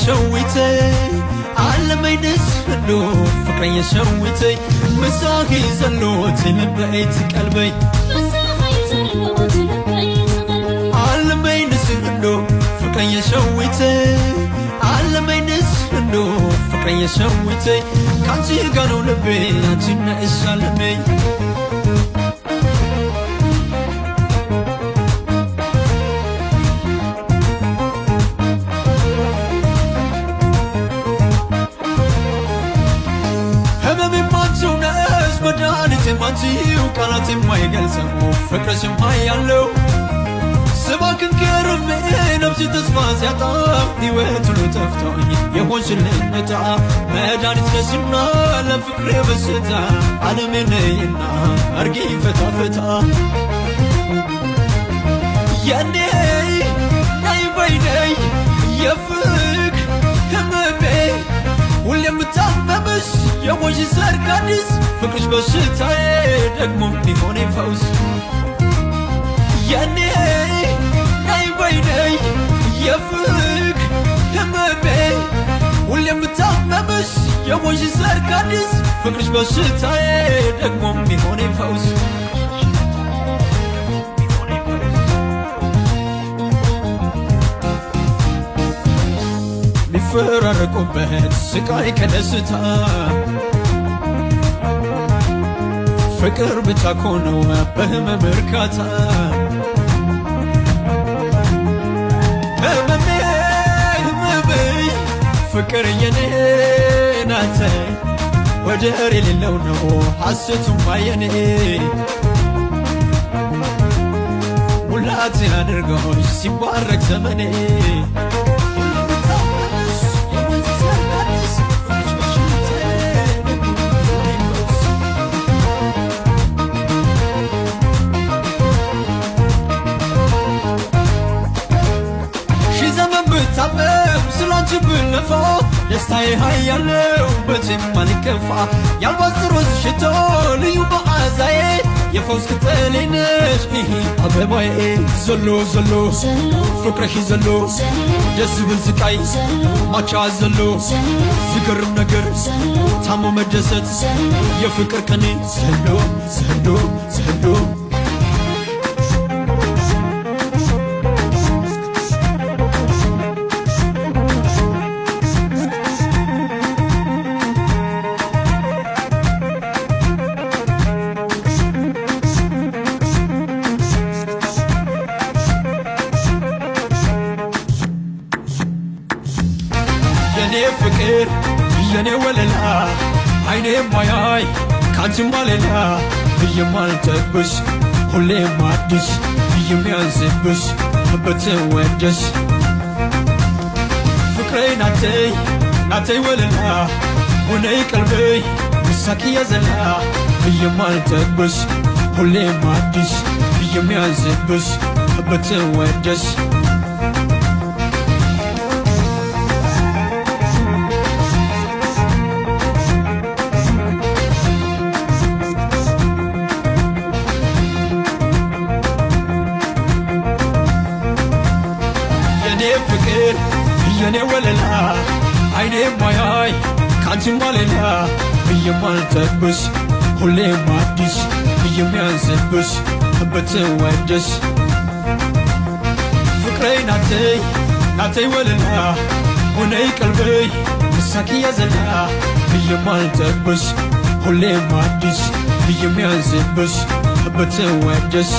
የሸዊተይ አለመይንስ እንዶ ፍቅረኛ የሸዊተይ ምሳኺ ዘሎት ልበይት ቀልበይ አለመይንስ እንዶ ፍቅረኛ የሸዊተይ አለመይንስ እንዶ ፍቅረኛ የሸዊተይ ካንቺ ጋር ነው ልቤ አንቺና እሻለመይ ማንቺው ቃላት የማይገልጸው ፍቅርሽም ኃያለው ስባክን ከርሜ ነፍሴ ተስፋ ሲያጣ ሕይወት ሁሉ ጠፍቶኝ የሆንሽልኝ ዕጣ መድኃኒት ነሽና ለፍቅሬ በሽታ ዓለሜ ነይና አርጊኝ ፈታ ፈታ የኔ ነይ በይ ነይ የፍቅር ህመሜ ሁሌ የምታመምሽ የሞሽ ሰርካዲስ ፍቅርሽ በሽታዬ ደግሞ ቢሆነኝ ፈውስ የኔ ነይ በይ ነይ የፍቅር ህመሜ ሁሌ የምታመምሽ የሞሽ ሰርካዲስ ፍቅርሽ በሽታዬ ደግሞ ቢሆነኝ ፈውስ ሚፈራረቁበት ስቃይ ከደስታ ፍቅር ብቻ ኮነው በህመም እርካታ ህመሜ ህመሜ ፍቅር የኔ ናት ወደር የሌለው ነው ሐሴቱማ የኔ ሙላት ያድርገውሽ ሲባረክ ዘመኔ ስላንቺ ብለፋ ደስታዬ ኃያለው በቴም ማልከፋ ያልባዝሮት ሽቶ ልዩ መዓዛዬ የፈውስ ቅጠሌ ነሽ አበባዬ ዘሎ ዘሎ ፍቅርሽ ዘሎ ደስ ብል ስቃይ ማቻ ዘሎ ዝገርም ነገር ታሞ መደሰት የፍቅር ቀኔ ዘሎ ዘሎ ዘሎ ፍቅር የኔ ወለላ አይኔ ማያይ ካንቺማ ሌላ የማልጠግብሽ ሁሌም አዲስ የሚያንስብሽ በትወደሽ ፍቅሬ ናተይ ናተይ ወለላ ሆነይ ቀልቤ ምሳቂ ያዘላ የማልጠግብሽ ሁሌም አዲስ የሚያንስብሽ በትወደሽ ፍቅር የኔ ወለላ አይኔ ማያይ ካንቺማ ሌላ የማልጠግብሽ ሁሌም አዲስ የሚያንስብሽ በትወደሽ ፍቅሬ ናተይ ናተይ ወለላ ሆነይ ቀልቤ ምሳቂ ያዘላ የማልጠግብሽ ሁሌም አዲስ የሚያንስብሽ በትወደሽ